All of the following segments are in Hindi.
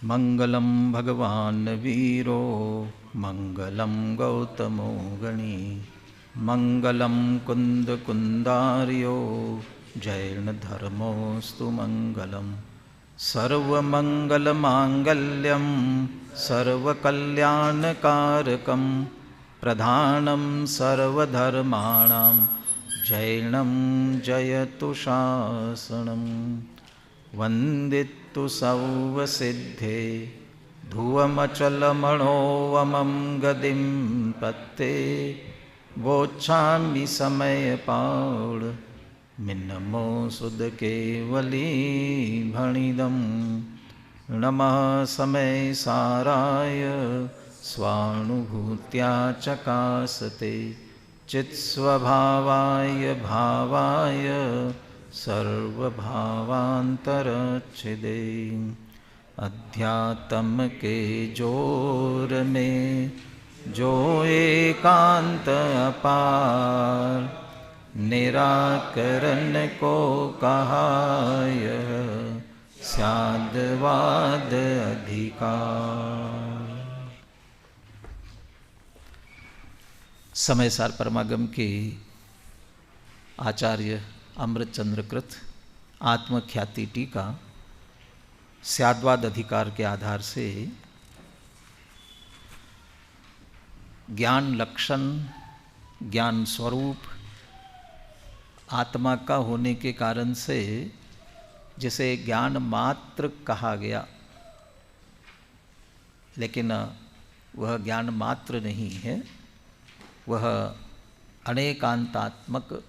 मंगलम भगवान वीरो मंगलम गौतमो गणी मंगलम कुंद कुंदार्यो जैनधर्मोऽस्तु मंगलम सर्वमंगलमांगल्यं सर्वकल्याणकारकं प्रधानं सर्वधर्माणां जैनं जयतु शासनं वन्दितु सर्वसिद्धे ध्रुवमचलमणोवमं गदिं पत्ते वोच्छामि समयपाड मिन्नमो सुद केवली भणिदं नमः समय साराय स्वानुभूत्या चकासते चित्स्वभावाय भावाय सर्वभावान्तरच्छिदे अध्यात्म के जोर में जो एकांत अपार निराकरण को कहाय स्याद्वाद अधिकार। समयसार परमागम के आचार्य अमृतचंद्र कृत आत्मख्याति टीका स्याद्वाद अधिकार के आधार से ज्ञान लक्षण ज्ञान स्वरूप आत्मा का होने के कारण से जिसे ज्ञान मात्र कहा गया, लेकिन वह ज्ञान मात्र नहीं है, वह अनेकांतात्मक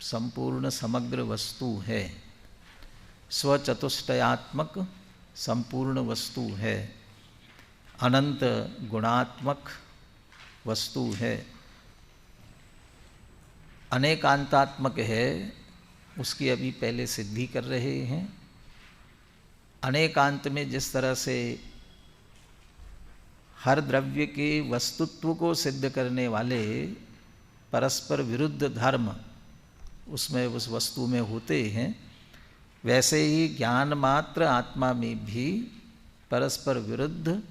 संपूर्ण समग्र वस्तु है, स्वचतुष्टयात्मक संपूर्ण वस्तु है, अनंत गुणात्मक वस्तु है, अनेकांतात्मक है, उसकी अभी पहले सिद्धि कर रहे हैं। अनेकांत में जिस तरह से हर द्रव्य के वस्तुत्व को सिद्ध करने वाले परस्पर विरुद्ध धर्म उसमें उस वस्तु में होते हैं, वैसे ही ज्ञान मात्र आत्मा में भी परस्पर विरुद्ध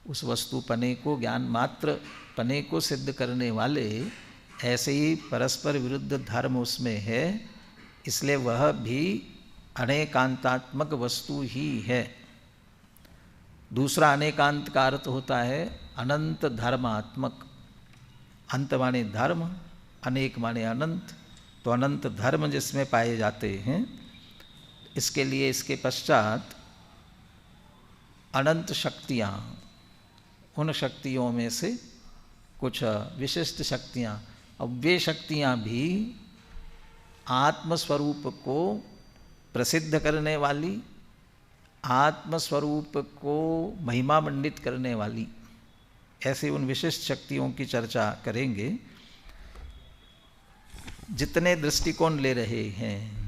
उस वस्तुपने को ज्ञान मात्र पने को सिद्ध करने वाले ऐसे ही परस्पर विरुद्ध धर्म उसमें है, इसलिए वह भी अनेकांतात्मक वस्तु ही है। दूसरा अनेकांत का अर्थ होता है अनंत धर्मात्मक। अंत माने धर्म, अनेक माने अनंत, तो अनंत धर्म जिसमें पाए जाते हैं। इसके लिए इसके पश्चात अनंत शक्तियाँ, उन शक्तियों में से कुछ विशिष्ट शक्तियाँ, अब वे शक्तियाँ भी आत्मस्वरूप को प्रसिद्ध करने वाली, आत्मस्वरूप को महिमा मंडित करने वाली, ऐसे उन विशिष्ट शक्तियों की चर्चा करेंगे। जितने दृष्टिकोण ले रहे हैं,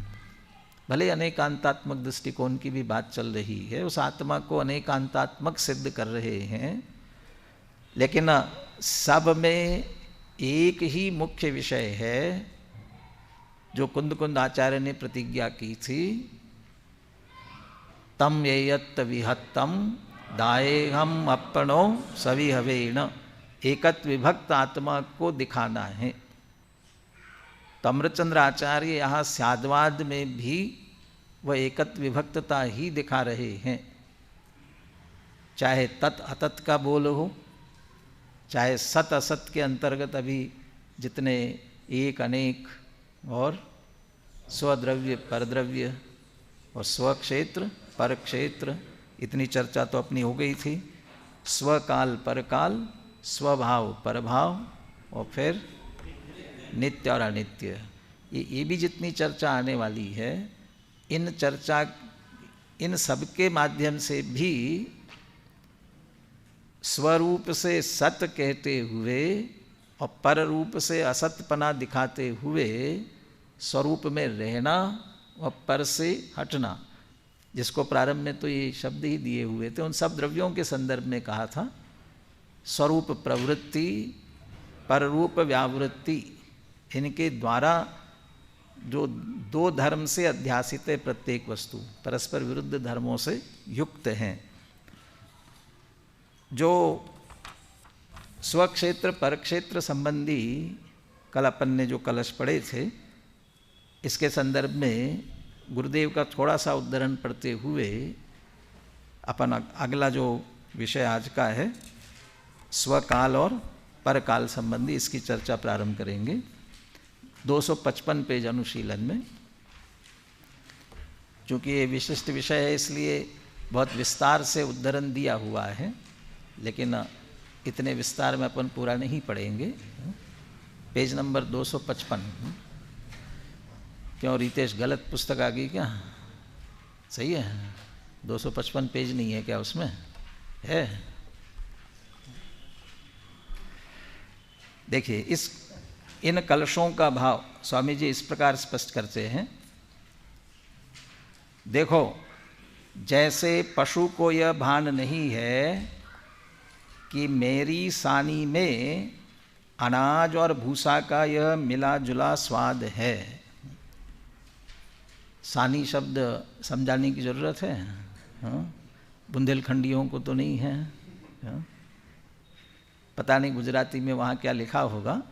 भले अनेकांतात्मक दृष्टिकोण की भी बात चल रही है, उस आत्मा को अनेकांतात्मक सिद्ध कर रहे हैं, लेकिन सब में एक ही मुख्य विषय है जो कुंद कुंद आचार्य ने प्रतिज्ञा की थी, तम येयत्त विहत्तम दायेहम अपनो सविहवेण, एकत्व विभक्त आत्मा को दिखाना है। तो अमृतचंद्र आचार्य यहाँ स्याद्वाद में भी वह एकत्व विभक्तता ही दिखा रहे हैं, चाहे तत् अतत् का बोल हो, चाहे सत असत के अंतर्गत अभी जितने एक अनेक और स्वद्रव्य परद्रव्य और स्वक्षेत्र पर क्षेत्र, इतनी चर्चा तो अपनी हो गई थी। स्वकाल परकाल, स्वभाव परभाव और फिर नित्य और अनित्य, ये भी जितनी चर्चा आने वाली है, इन सब के माध्यम से भी स्वरूप से सत कहते हुए और पर रूप से असतपना दिखाते हुए स्वरूप में रहना और पर से हटना, जिसको प्रारंभ में तो ये शब्द ही दिए हुए थे, उन सब द्रव्यों के संदर्भ में कहा था। स्वरूप प्रवृत्ति, पररूप व्यावृत्ति, इनके द्वारा जो दो धर्म से अध्यासित है प्रत्येक वस्तु, परस्पर विरुद्ध धर्मों से युक्त हैं। जो स्वक्षेत्र परक्षेत्र संबंधी कल अपन ने जो कलश पढ़े थे, इसके संदर्भ में गुरुदेव का थोड़ा सा उद्धरण पढ़ते हुए अपन अगला जो विषय आज का है स्वकाल और परकाल संबंधी इसकी चर्चा प्रारंभ करेंगे 255 पेज अनुशीलन में। चूँकि ये विशिष्ट विषय है इसलिए बहुत विस्तार से उद्धरण दिया हुआ है, लेकिन इतने विस्तार में अपन पूरा नहीं पढ़ेंगे। Page number 255। क्यों रितेश, गलत पुस्तक आ गई क्या? सही है, 255 पेज नहीं है क्या उसमें? है। देखिए, इन कलशों का भाव स्वामी जी इस प्रकार स्पष्ट करते हैं। देखो, जैसे पशु को यह भान नहीं है कि मेरी सानी में अनाज और भूसा का यह मिला जुला स्वाद है। सानी शब्द समझाने की ज़रूरत है? हाँ? बुंदेलखंडियों को तो नहीं है। हाँ? पता नहीं गुजराती में वहाँ क्या लिखा होगा,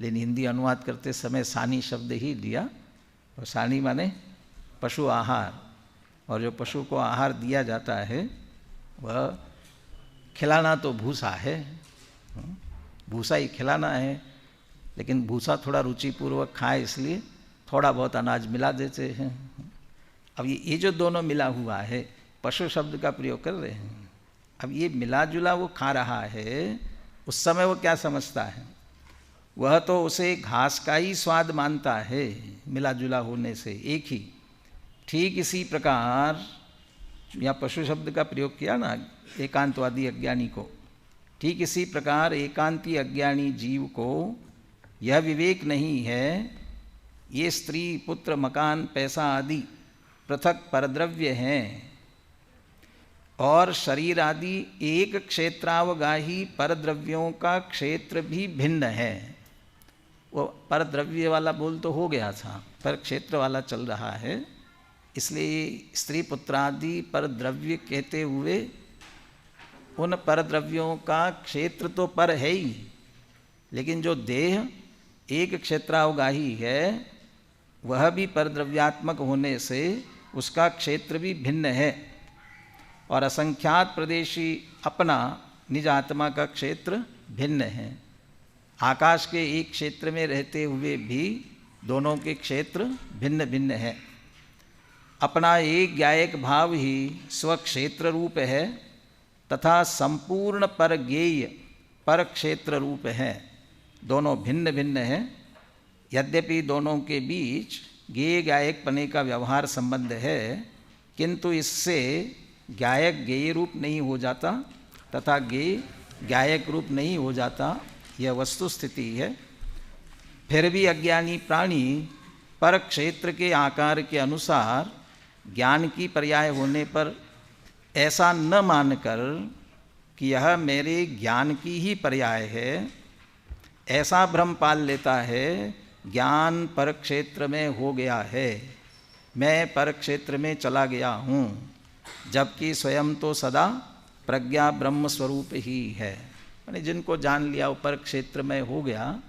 लेकिन हिंदी अनुवाद करते समय सानी शब्द ही लिया। और सानी माने पशु आहार, और जो पशु को आहार दिया जाता है वह खिलाना तो भूसा है, भूसा ही खिलाना है। लेकिन भूसा थोड़ा रुचिपूर्वक खाए इसलिए थोड़ा बहुत अनाज मिला देते हैं। अब ये जो दोनों मिला हुआ है, पशु शब्द का प्रयोग कर रहे हैं। अब ये मिला जुला वो खा रहा है, उस समय वो क्या समझता है? वह तो उसे घास का ही स्वाद मानता है, मिला जुला होने से एक ही। ठीक इसी प्रकार या पशु शब्द का प्रयोग किया ना एकांतवादी अज्ञानी को, ठीक इसी प्रकार एकांती अज्ञानी जीव को यह विवेक नहीं है ये स्त्री पुत्र मकान पैसा आदि पृथक परद्रव्य हैं और शरीर आदि एक क्षेत्रावगाही परद्रव्यों का क्षेत्र भी भिन्न है। वो परद्रव्य वाला बोल तो हो गया था, पर क्षेत्र वाला चल रहा है, इसलिए स्त्री पुत्रादि परद्रव्य कहते हुए उन परद्रव्यों का क्षेत्र तो पर है ही, लेकिन जो देह एक क्षेत्रावगाही है वह भी परद्रव्यात्मक होने से उसका क्षेत्र भी भिन्न है। और असंख्यात प्रदेशी अपना निज आत्मा का क्षेत्र भिन्न है। आकाश के एक क्षेत्र में रहते हुए भी दोनों के क्षेत्र भिन्न भिन्न है। अपना एक ज्ञायक भाव ही स्वक्षेत्र रूप है तथा संपूर्ण परज्ञेय पर क्षेत्र रूप है। दोनों भिन्न भिन्न हैं, यद्यपि दोनों के बीच ज्ञेय ज्ञायक पने का व्यवहार संबंध है, किंतु इससे ज्ञायक ज्ञेय रूप नहीं हो जाता तथा ज्ञेय ज्ञायक रूप नहीं हो जाता, यह वस्तु स्थिति है। फिर भी अज्ञानी प्राणी पर क्षेत्र के आकार के अनुसार ज्ञान की पर्याय होने पर ऐसा न मानकर कि यह मेरे ज्ञान की ही पर्याय है, ऐसा भ्रम पाल लेता है। ज्ञान पर क्षेत्र में हो गया है, मैं पर क्षेत्र में चला गया हूँ, जबकि स्वयं तो सदा प्रज्ञा ब्रह्म स्वरूप ही है। यानी जिनको जान लिया वो पर क्षेत्र में हो गया,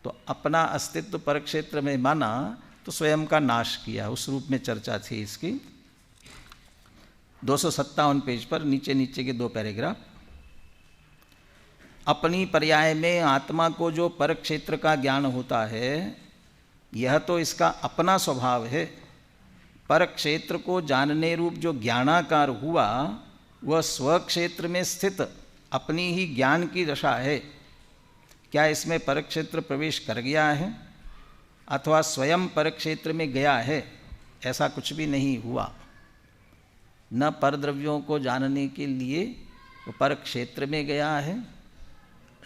तो अपना अस्तित्व पर क्षेत्र में माना तो स्वयं का नाश किया, उस रूप में चर्चा थी इसकी। 257 पेज पर नीचे नीचे के 2 पैराग्राफ। अपनी पर्याय में आत्मा को जो पर क्षेत्र का ज्ञान होता है यह तो इसका अपना स्वभाव है। पर क्षेत्र को जानने रूप जो ज्ञानाकार हुआ वह स्वक्षेत्र में स्थित अपनी ही ज्ञान की दशा है। क्या इसमें पर क्षेत्र प्रवेश कर गया है अथवा स्वयं पर क्षेत्र में गया है? ऐसा कुछ भी नहीं हुआ। न परद्रव्यों को जानने के लिए वो पर क्षेत्र में गया है,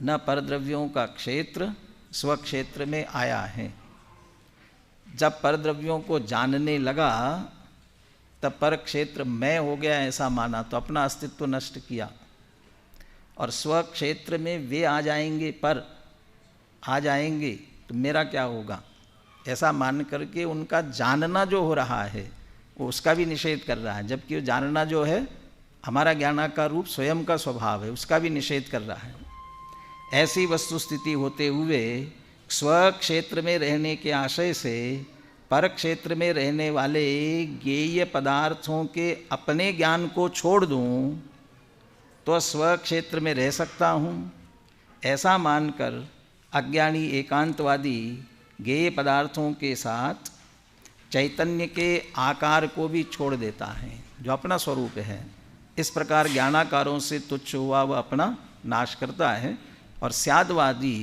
न परद्रव्यों का क्षेत्र स्वक्षेत्र में आया है। जब परद्रव्यों को जानने लगा तब पर क्षेत्र मैं हो गया ऐसा माना, तो अपना अस्तित्व नष्ट किया। और स्वक्षेत्र में वे आ जाएंगे, पर आ जाएंगे तो मेरा क्या होगा, ऐसा मान करके उनका जानना जो हो रहा है वो उसका भी निषेध कर रहा है। जबकि वो जानना जो है हमारा ज्ञानाकार रूप स्वयं का स्वभाव है, उसका भी निषेध कर रहा है। ऐसी वस्तु स्थिति होते हुए स्व क्षेत्र में रहने के आशय से पर क्षेत्र में रहने वाले ज्ञेय पदार्थों के अपने ज्ञान को छोड़ दूं तो स्व क्षेत्र में रह सकता हूँ, ऐसा मानकर अज्ञानी एकांतवादी ज्ञेय पदार्थों के साथ चैतन्य के आकार को भी छोड़ देता है जो अपना स्वरूप है। इस प्रकार ज्ञानाकारों से तुच्छ हुआ वह अपना नाश करता है, और स्यादवादी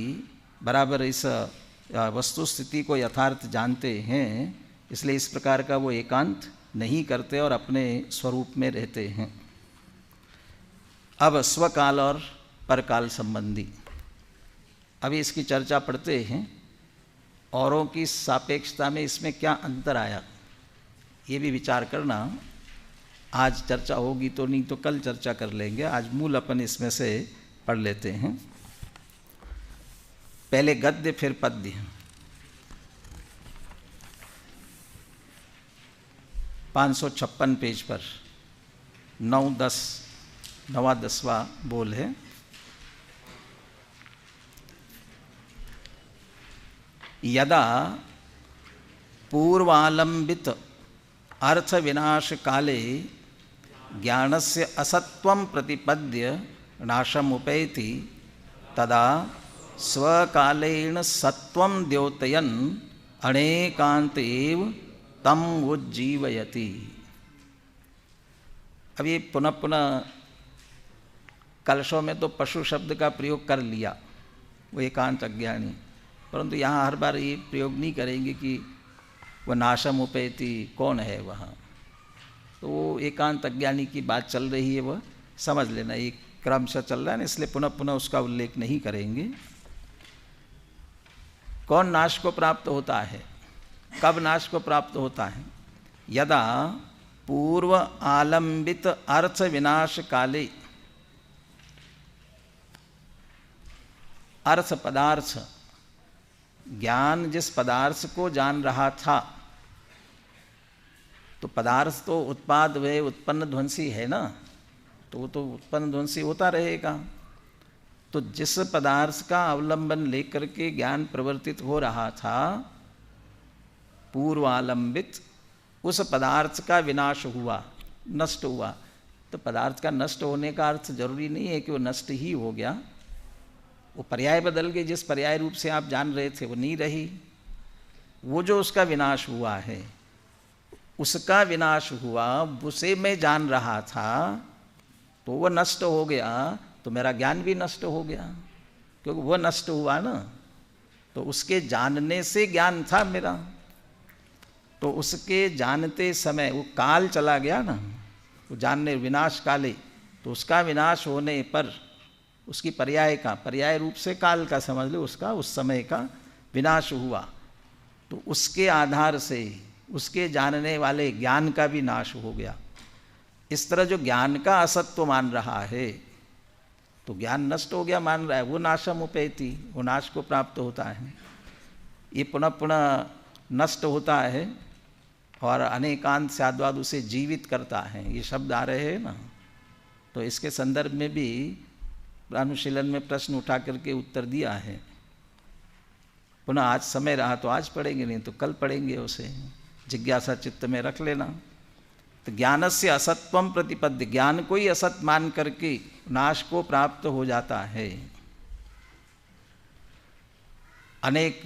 बराबर इस वस्तु स्थिति को यथार्थ जानते हैं, इसलिए इस प्रकार का वो एकांत नहीं करते और अपने स्वरूप में रहते हैं। अब स्वकाल और परकाल संबंधी अभी इसकी चर्चा पढ़ते हैं। औरों की सापेक्षता में इसमें क्या अंतर आया, ये भी विचार करना। आज चर्चा होगी तो, नहीं तो कल चर्चा कर लेंगे। आज मूल अपन इसमें से पढ़ लेते हैं। पहले गद्य फिर पद्य। 556 पेज पर 9-10 9वां बोल है। यदा पूर्वालंबित अर्थ विनाश काले ज्ञानस्य असत्वं प्रतिपद्य नाशमुपैति तदा स्वकालेन सत्वं द्योतयन् अनेकांतेव तम उज्जीवयति। अब ये पुनः पुनः कलशों में तो पशु शब्द का प्रयोग कर लिया वो एकांत अज्ञानी, परंतु यहाँ हर बार ये प्रयोग नहीं करेंगे कि वह नाशम उपैति कौन है वहाँ। तो वो एकांत अज्ञानी की बात चल रही है, वह समझ लेना, एक क्रमशः चल रहा है ना, इसलिए पुनः पुनः उसका उल्लेख नहीं करेंगे। कौन नाश को प्राप्त होता है, कब नाश को प्राप्त होता है? यदा पूर्व आलंबित अर्थ विनाश काले, अर्थ पदार्थ, ज्ञान जिस पदार्थ को जान रहा था, तो पदार्थ तो उत्पाद व उत्पन्न ध्वंसी है ना, तो वो तो उत्पन्न ध्वंसी होता रहेगा। तो जिस पदार्थ का अवलंबन लेकर के ज्ञान प्रवर्तित हो रहा था पूर्वालंबित, उस पदार्थ का विनाश हुआ, नष्ट हुआ। तो पदार्थ का नष्ट होने का अर्थ जरूरी नहीं है कि वो नष्ट ही हो गया, वो पर्याय बदल के जिस पर्याय रूप से आप जान रहे थे वो नहीं रही। वो जो उसका विनाश हुआ है, उसका विनाश हुआ, उसे मैं जान रहा था, तो वह नष्ट हो गया, तो मेरा ज्ञान भी नष्ट हो गया, क्योंकि वह नष्ट हुआ ना, तो उसके जानने से ज्ञान था मेरा। तो उसके जानते समय वो काल चला गया ना, वो जानने विनाश काले, तो उसका विनाश होने पर उसकी पर्याय का, पर्याय रूप से काल का समझ लो, उसका उस समय का विनाश हुआ, तो उसके आधार से उसके जानने वाले ज्ञान का भी नाश हो गया। इस तरह जो ज्ञान का असत्व मान रहा है, तो ज्ञान नष्ट हो गया मान रहा है, वो नाशम उपैति, वो नाश को प्राप्त होता है। ये पुनः पुनः नष्ट होता है और अनेकांत स्याद्वाद उसे जीवित करता है, ये शब्द आ रहे हैं ना। तो इसके संदर्भ में भी अनुशीलन में प्रश्न उठा करके उत्तर दिया है। पुनः आज समय रहा तो आज पढ़ेंगे, नहीं तो कल पढ़ेंगे, उसे जिज्ञासा चित्त में रख लेना। तो ज्ञानस्य असत्वम प्रतिपद्य, ज्ञान को ही असत मान करके नाश को प्राप्त हो जाता है। अनेक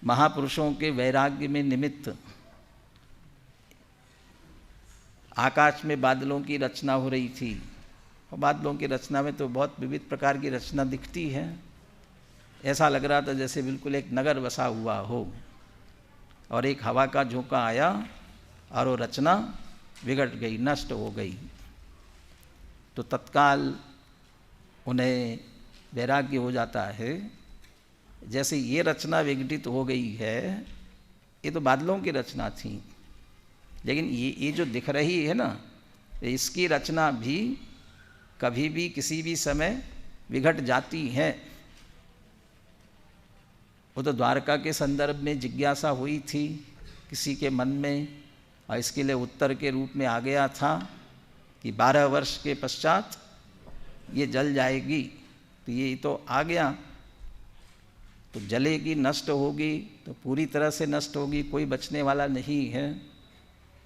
महापुरुषों के वैराग्य में निमित्त आकाश में बादलों की रचना हो रही थी, और बादलों की रचना में तो बहुत विविध प्रकार की रचना दिखती है। ऐसा लग रहा था जैसे बिल्कुल एक नगर बसा हुआ हो, और एक हवा का झोंका आया और वो रचना बिगड़ गई, नष्ट हो गई। तो तत्काल उन्हें वैराग्य हो जाता है, जैसे ये रचना विघटित हो गई है, ये तो बादलों की रचना थी, लेकिन ये जो दिख रही है ना, इसकी रचना भी कभी भी किसी भी समय विघट जाती है। वो तो द्वारका के संदर्भ में जिज्ञासा हुई थी किसी के मन में, और इसके लिए उत्तर के रूप में आ गया था कि 12 वर्ष के पश्चात ये जल जाएगी, तो ये तो आ गया, तो जलेगी, नष्ट होगी, तो पूरी तरह से नष्ट होगी, कोई बचने वाला नहीं है।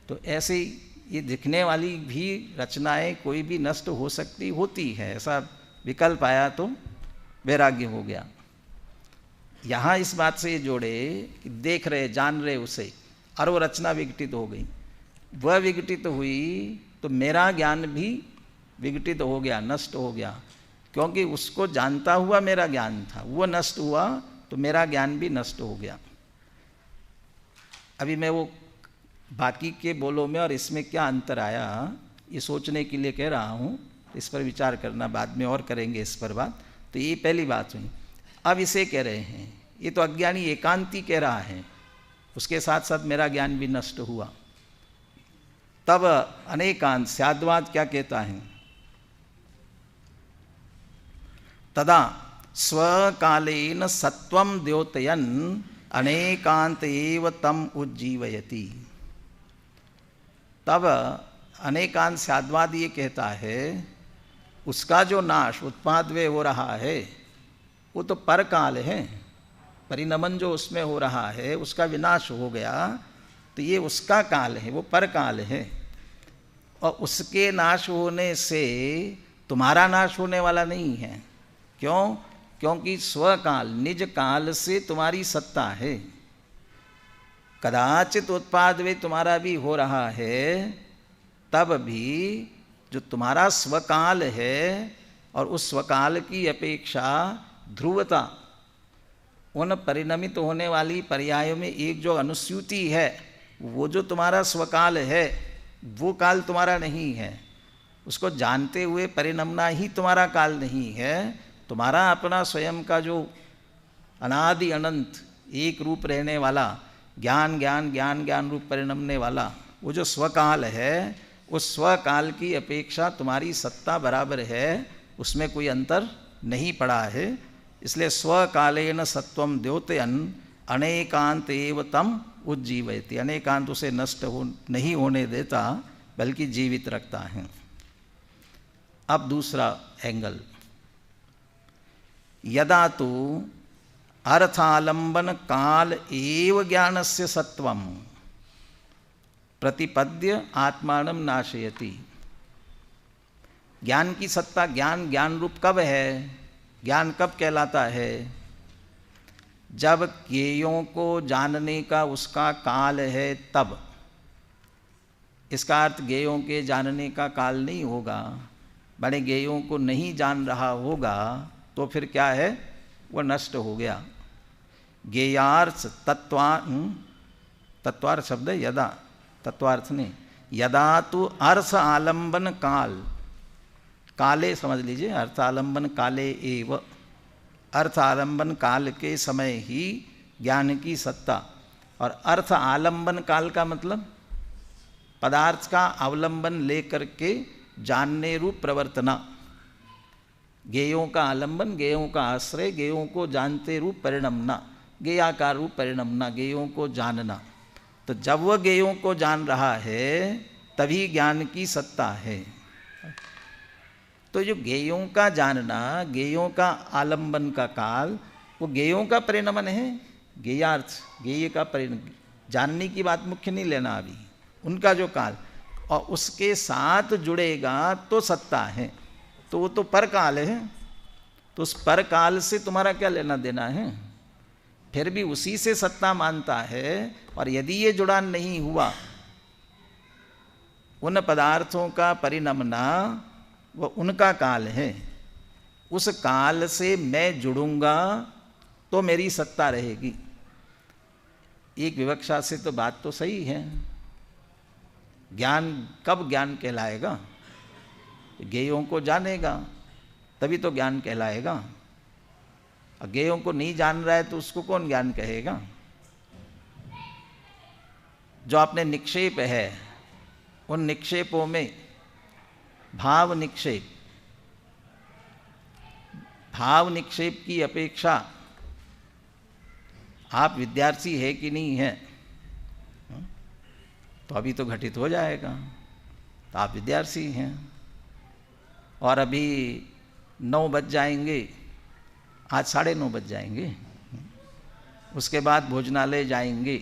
तो ऐसे ये दिखने वाली भी रचनाएं कोई भी नष्ट हो सकती होती है, ऐसा विकल्प आया तो वैराग्य हो गया। यहाँ इस बात से ये जोड़े कि देख रहे, जान रहे उसे, और वो रचना विघटित हो गई, वह विघटित हुई तो मेरा ज्ञान भी विघटित हो गया, नष्ट हो गया, क्योंकि उसको जानता हुआ मेरा ज्ञान था, वो नष्ट हुआ तो मेरा ज्ञान भी नष्ट हो गया। अभी मैं वो बाकी के बोलों में और इसमें क्या अंतर आया, ये सोचने के लिए कह रहा हूँ, इस पर विचार करना, बाद में और करेंगे इस पर बात। तो ये पहली बात हुई। अब इसे कह रहे हैं, ये तो अज्ञानी एकांती कह रहा है, उसके साथ साथ मेरा ज्ञान भी नष्ट हुआ। तब अनेकांत स्याद्वाद क्या कहता है, तदा स्वकालेन सत्वम द्योतयन अनेकांत एव तम उज्जीवयति। तब अनेकांत स्याद्वाद ये कहता है, उसका जो नाश उत्पादव्यय हो रहा है वो तो परकाल है, परिणमन जो उसमें हो रहा है उसका विनाश हो गया, तो ये उसका काल है, वो परकाल है। और उसके नाश होने से तुम्हारा नाश होने वाला नहीं है। क्यों? क्योंकि स्वकाल, निज काल से तुम्हारी सत्ता है। कदाचित उत्पादव्यय तुम्हारा भी हो रहा है, तब भी जो तुम्हारा स्वकाल है और उस स्वकाल की अपेक्षा ध्रुवता, उन परिणमित होने वाली पर्यायों में एक जो अनुस्यूति है, वो जो तुम्हारा स्वकाल है वो काल तुम्हारा नहीं है। उसको जानते हुए परिणमना ही तुम्हारा काल नहीं है। तुम्हारा अपना स्वयं का जो अनादि अनंत एक रूप रहने वाला, ज्ञान ज्ञान ज्ञान ज्ञान रूप परिणमने वाला वो जो स्वकाल है, उस स्वकाल की अपेक्षा तुम्हारी सत्ता बराबर है, उसमें कोई अंतर नहीं पड़ा है। इसलिए स्वकालेन सत्वम द्योतयन अनेकांत एव तम उज्जीवयति। अनेकांत उसे नष्ट नहीं होने देता, बल्कि जीवित रखता है। अब दूसरा एंगल, यदा तो अर्थालंबन काल एव ज्ञानस्य सत्वम प्रतिपद्य आत्मानं नाशयति। ज्ञान की सत्ता, ज्ञान ज्ञान रूप कब है? ज्ञान कब कहलाता है? जब ज्ञेयों को जानने का उसका काल है तब। इसका अर्थ ज्ञेयों के जानने का काल नहीं होगा। बड़े ज्ञेयों को नहीं जान रहा होगा तो फिर क्या है? वो नष्ट हो गया। ज्ञेयार्थ तत्वार्थ शब्द है, यदा, तत्वार्थ नहीं, यदा तो अर्थ आलंबन काल, काले समझ लीजिए, अर्थ आलंबन काले एव, अर्थ आलंबन काल के समय ही ज्ञान की सत्ता। और अर्थ आलंबन काल का मतलब पदार्थ का अवलंबन लेकर के जानने रूप प्रवर्तना। ज्ञेयों का आलंबन, ज्ञेयों का आश्रय, ज्ञेयों को जानते रूप परिणमना, ज्ञेयाकार रूप परिणमना, ज्ञेयों को जानना। तो जब वह ज्ञेयों को जान रहा है तभी ज्ञान की सत्ता है। तो जो ज्ञेयों का जानना, ज्ञेयों का आलंबन का काल, वो ज्ञेयों का परिणमन है। ज्ञेयार्थ, ज्ञेय का जानने की बात मुख्य नहीं लेना अभी, उनका जो काल, और उसके साथ जुड़ेगा तो सत्ता है। तो वो तो परकाल है। तो उस परकाल से तुम्हारा क्या लेना देना है? फिर भी उसी से सत्ता मानता है। और यदि ये जुड़ान नहीं हुआ, उन पदार्थों का परिणमना वो उनका काल है। उस काल से मैं जुड़ूंगा तो मेरी सत्ता रहेगी। एक विवक्षा से तो बात तो सही है। ज्ञान कब ज्ञान कहलाएगा? ज्ञेयों को जानेगा तभी तो ज्ञान कहलाएगा। ज्ञेयों को नहीं जान रहा है तो उसको कौन ज्ञान कहेगा? जो अपने निक्षेप है, उन निक्षेपों में भाव निक्षेप, भाव निक्षेप की अपेक्षा आप विद्यार्थी है कि नहीं है, तो अभी तो घटित हो जाएगा। तो आप विद्यार्थी हैं। और अभी 9 बज जाएंगे, आज 9:30 बज जाएंगे, उसके बाद भोजनालय जाएंगे।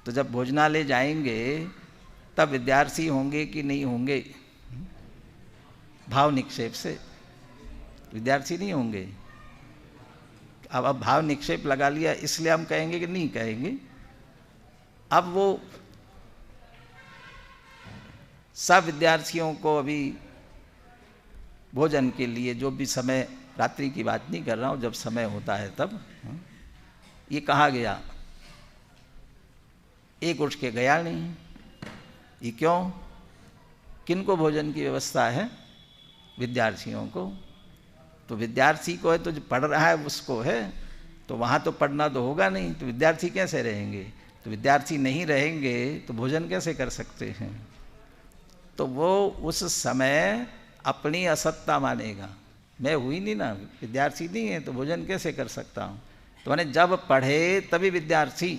तो जब भोजनालय जाएंगे तब विद्यार्थी होंगे कि नहीं होंगे? भाव निक्षेप से विद्यार्थी नहीं होंगे। अब भाव निक्षेप लगा लिया इसलिए हम कहेंगे कि नहीं कहेंगे। अब वो सब विद्यार्थियों को अभी भोजन के लिए जो भी समय, रात्रि की बात नहीं कर रहा हूँ, जब समय होता है तब ये कहा गया, एक उठ के गया नहीं। ये क्यों? किनको भोजन की व्यवस्था है? विद्यार्थियों को। तो विद्यार्थी को है तो जो पढ़ रहा है उसको है, तो वहाँ तो पढ़ना तो होगा नहीं, तो विद्यार्थी कैसे रहेंगे? तो विद्यार्थी नहीं रहेंगे तो भोजन कैसे कर सकते हैं? तो वो उस समय अपनी असत्ता मानेगा, मैं हुई नहीं ना, विद्यार्थी नहीं है तो भोजन कैसे कर सकता हूँ। तो मैंने जब पढ़े तभी विद्यार्थी,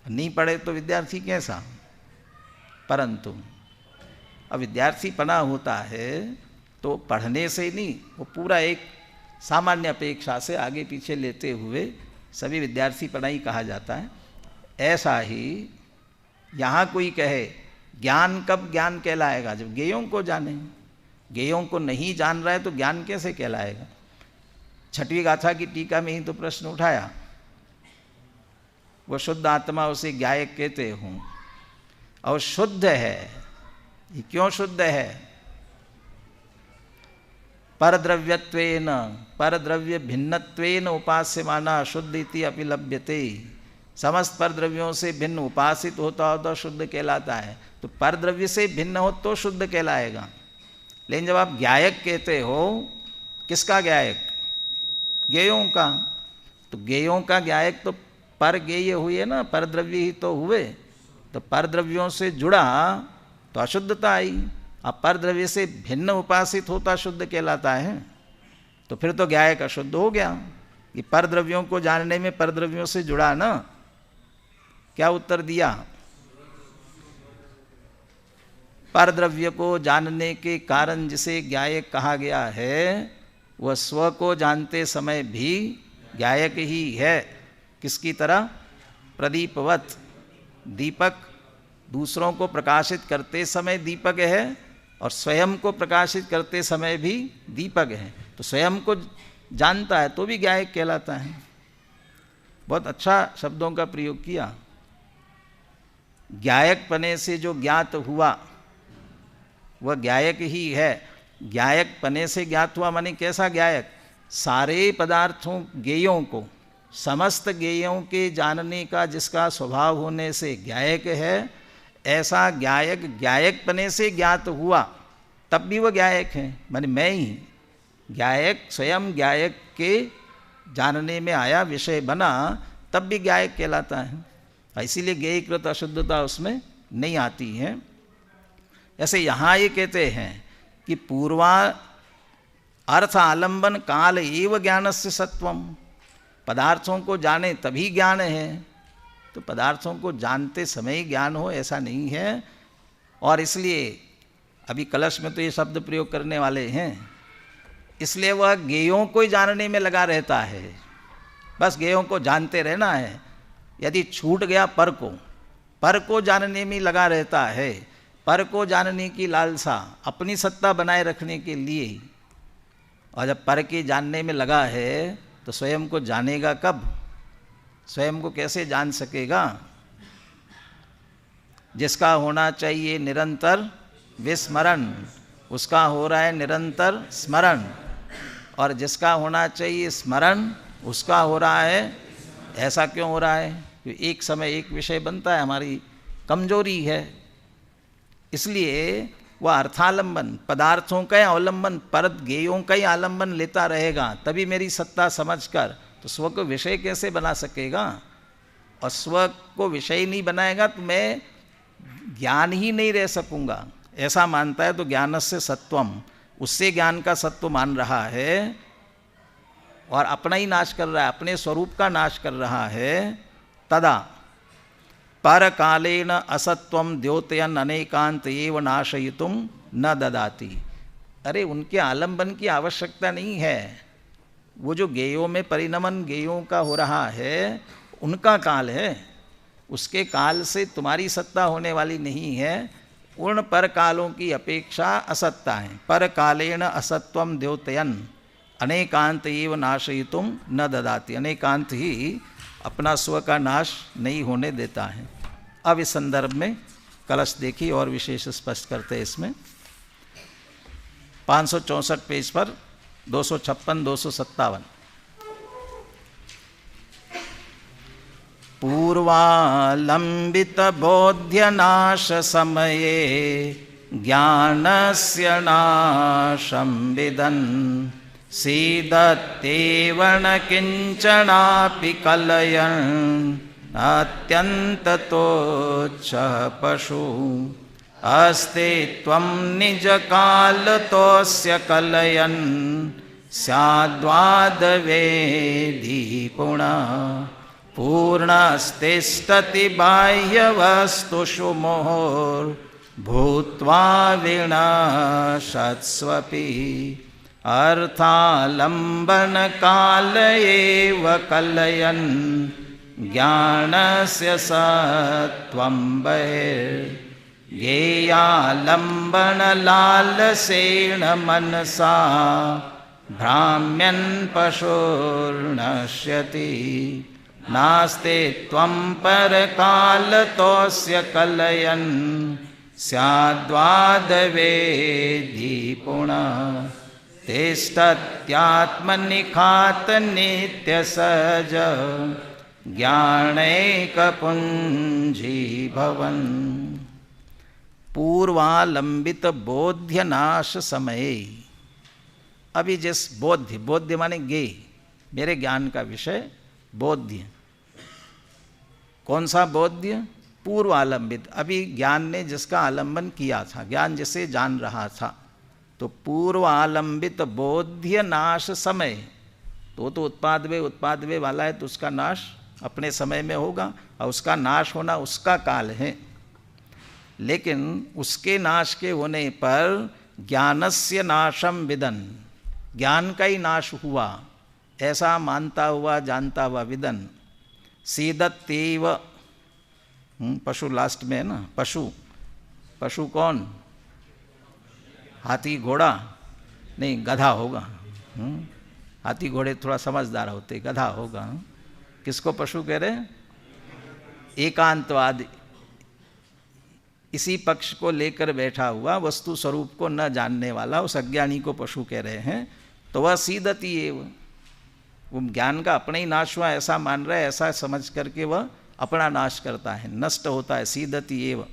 नहीं पढ़े तो विद्यार्थी कैसा? परंतु अब विद्यार्थी पना होता है तो पढ़ने से नहीं, वो पूरा एक सामान्य अपेक्षा से आगे पीछे लेते हुए सभी विद्यार्थी पना ही कहा जाता है। ऐसा ही यहाँ कोई कहे ज्ञान कब ज्ञान कहलाएगा? जब ज्ञेयों को जाने। ज्ञेयों को नहीं जान रहा है तो ज्ञान कैसे कहलाएगा? छठवीं गाथा की टीका में ही तो प्रश्न उठाया, वो शुद्ध आत्मा उसे ज्ञायक कहते हूँ, और शुद्ध है। ये क्यों शुद्ध है? परद्रव्यत्वेन, परद्रव्य भिन्नत्वेन उपास्यमाना शुद्ध इति अपि लभ्यते। समस्त परद्रव्यों से भिन्न उपासित होता हो तो शुद्ध कहलाता है। तो परद्रव्य से भिन्न हो तो शुद्ध कहलाएगा। लेकिन जब आप ज्ञायक कहते हो, किसका ज्ञायक? ज्ञेयों का। तो ज्ञेयों का ज्ञायक तो पर ज्ञेय हुए ना, परद्रव्य ही तो हुए। तो परद्रव्यों से जुड़ा तो अशुद्धता आई। अब परद्रव्य से भिन्न उपासित होता शुद्ध कहलाता है, तो फिर तो ज्ञायक अशुद्ध हो गया। ये परद्रव्यों को जानने में परद्रव्यों से जुड़ा ना। क्या उत्तर दिया? परद्रव्य को जानने के कारण जिसे ज्ञायक कहा गया है, वह स्व को जानते समय भी ज्ञायक ही है। किसकी तरह? प्रदीपवत। दीपक दूसरों को प्रकाशित करते समय दीपक है और स्वयं को प्रकाशित करते समय भी दीपक है। तो स्वयं को जानता है तो भी ज्ञायक कहलाता है। बहुत अच्छा शब्दों का प्रयोग किया। ज्ञायक पने से जो ज्ञात हुआ वह ज्ञायक ही है। ज्ञायक पने से ज्ञात हुआ माने कैसा ज्ञायक? सारे पदार्थों ज्ञेयों को, समस्त ज्ञेयों के जानने का जिसका स्वभाव होने से ज्ञायक है, ऐसा ज्ञायक ज्ञायक पने से ज्ञात हुआ तब भी वह ज्ञायक है। माने मैं ही ज्ञायक, स्वयं ज्ञायक के जानने में आया, विषय बना, तब भी ज्ञायक कहलाता है। इसीलिए ज्ञेयकृत अशुद्धता उसमें नहीं आती है। ऐसे यहाँ ये कहते हैं कि पूर्वा अर्थ आलंबन काल एव ज्ञानस्य सत्वम। पदार्थों को जाने तभी ज्ञान है। तो पदार्थों को जानते समय ही ज्ञान हो ऐसा नहीं है। और इसलिए अभी कलश में तो ये शब्द प्रयोग करने वाले हैं, इसलिए वह ज्ञेयों को ही जानने में लगा रहता है। बस ज्ञेयों को जानते रहना है। यदि छूट गया पर को जानने में लगा रहता है। पर को जानने की लालसा अपनी सत्ता बनाए रखने के लिए ही। और जब पर के जानने में लगा है तो स्वयं को जानेगा कब? स्वयं को कैसे जान सकेगा? जिसका होना चाहिए निरंतर विस्मरण, उसका हो रहा है निरंतर स्मरण। और जिसका होना चाहिए स्मरण, उसका हो रहा है। ऐसा क्यों हो रहा है? क्योंकि एक समय एक विषय बनता है, हमारी कमजोरी है। इसलिए वह अर्थालंबन, पदार्थों का अवलंबन, परत ज्ञेयों का ही आलंबन लेता रहेगा, तभी मेरी सत्ता समझकर। तो स्व को विषय कैसे बना सकेगा? और स्व को विषय नहीं बनाएगा तो मैं ज्ञान ही नहीं रह सकूंगा। ऐसा मानता है तो ज्ञानस्य सत्वम, उससे ज्ञान का सत्व मान रहा है और अपना ही नाश कर रहा है, अपने स्वरूप का नाश कर रहा है। तदा पर कालेन असत्वम द्योतयन अनेकांत एव नाशयितुम न ददाति। अरे उनके आलंबन की आवश्यकता नहीं है। वो जो गेयों में परिणमन गेयों का हो रहा है उनका काल है, उसके काल से तुम्हारी सत्ता होने वाली नहीं है। उन पर कालों की अपेक्षा असत्ता है। पर कालेन असत्वम द्योतयन अनेकांत एव नाशयितुम न ददाति। अनेकांत ही अपना स्व का नाश नहीं होने देता है। अब इस संदर्भ में कलश देखिए और विशेष स्पष्ट करते हैं इसमें 564 पेज पर 256-257। पूर्वालंबित बोध्य नाश समये ज्ञानस्य नाशं विदन् सीदत्येव न किंचनापि कलयन् अत्यन्ततोच्छः पशु अस्तित्वं निजकालतोऽस्य कलयन् स्याद्वादवेदी पुनः पूर्णस्तिष्ठति बाह्यवस्तुषु मुहुर्भूत्वा विनाशत्स्वपि अर्थालम्बनकाल एव कलयन् ज्ञानस्य सत्वं बहिर्ज्ञेयालम्बनलालसेन मनसा भ्राम्यन् पशुर्नश्यति नास्ति त्वं परकालतोऽस्य कलयन् स्याद्वादवेदी पुनः तिष्ठत्यात्मनिखातनित्यसज ज्ञानैकपुञ्जीभवन्। पूर्वालंबित बोध्य नाश समये। अभी जिस बोध्य, बोध्य माने गे, मेरे ज्ञान का विषय बोध्य। कौन सा बोध्य? पूर्वालंबित, अभी ज्ञान ने जिसका आलंबन किया था, ज्ञान जिसे जान रहा था। तो पूर्वालंबित बोध्य नाश समय, तो उत्पाद वे वाला है, तो उसका नाश अपने समय में होगा और उसका नाश होना उसका काल है। लेकिन उसके नाश के होने पर ज्ञानस्य नाशम विदन, ज्ञान का ही नाश हुआ ऐसा मानता हुआ जानता हुआ विदन सीदत्येव। पशु लास्ट में है ना, पशु, पशु कौन? हाथी घोड़ा नहीं, गधा होगा। हाथी घोड़े थोड़ा समझदार होते, गधा होगा। किसको पशु कह रहे? एकांतवाद, इसी पक्ष को लेकर बैठा हुआ, वस्तु स्वरूप को न जानने वाला उस अज्ञानी को पशु कह रहे हैं। तो वह सीदती एव, वो ज्ञान का अपने ही नाश हुआ ऐसा मान रहा है, ऐसा समझ करके वह अपना नाश करता है, नष्ट होता है। सीदती एव